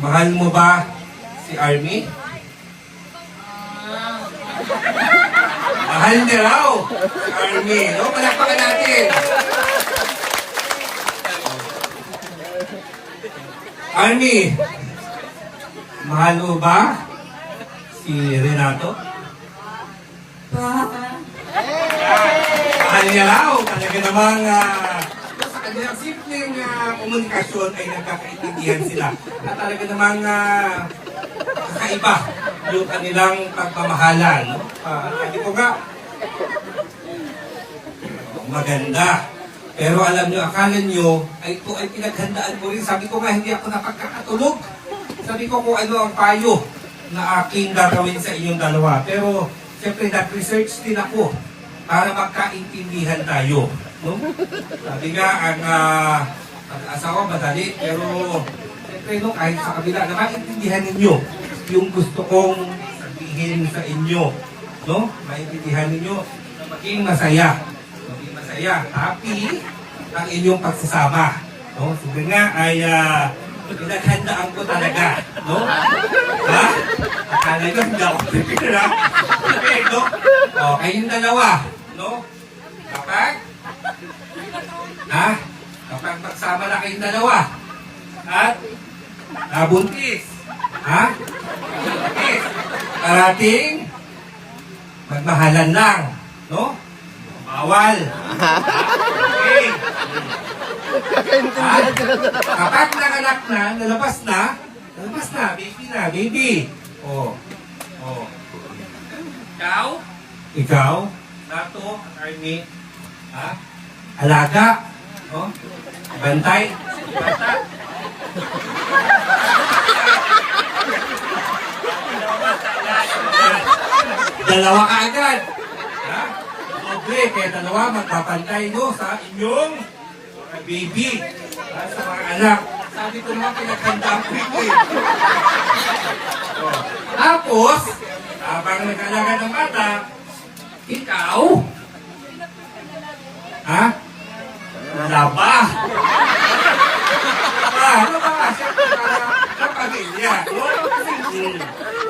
Mahal mo ba si Army? Mahal niya raw si Army. No? Palakpakan natin. Army, mahal mo ba si Renato? Mahal niya raw. Talaga namang sa kanyang simpleng komunikasyon ay nagkakaintindihan sila. At talaga namang kakaiba yung kanilang pagmamahalan. No? Sabi ko nga, maganda. Pero alam nyo, akala nyo, ay ito ay pinaghandaan ko rin. Sabi ko nga, hindi ako napagkakatulog. Sabi ko kung ano ang payo na aking gagawin sa inyong dalawa. Pero, siyempre, nag-research din ako para magkaintindihan tayo. No? Sabi nga, ang asawa madali, pero siyempre, no, kahit sa kabila, na maintindihan ninyo yung gusto kong sabihin sa inyo. No? Maintindihan ninyo na maging masaya. Maging masaya, happy ang inyong pagsasama. No? Sabi nga, ay pinaghandaan ko talaga. No? Ha? Akala nyo, hindi ako prepare, ha? Okay, no? O, kayong dalawa, no? Kapag magsama na kayong dalawa at nabuntis, ha? Buntis. Parating magmahalan lang, no? Bawal. Okay. Kapag nanganak na, nalabas na, baby. Oh. Ikaw, Nato, Army, ha? Alaga, oh? Bantay, bata. Dalawa ka agad. Ha? Okay, kaya dalawa magpapantay nyo sa inyong baby. Ha? Sa mga anak. Sabi ko naman pinaghanda ang quickly. Oh. Tapos, habang nag-alaga ng bata, ikaw, ha? Laba. Ano ba? Siyempre, sa pamilya.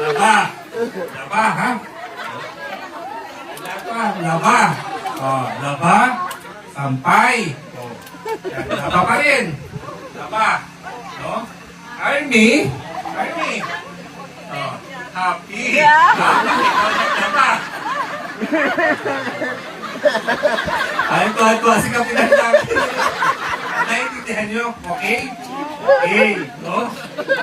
Laba. Laba, ha? Laba. Oh, laba. Sampay. Oh. Laba pa rin. Laba. No? Army. Oh. Happy. Laba. Ay, tuwa-tuwa si Kapitan namin. Naintindihan nyo? Okay? Okay. No?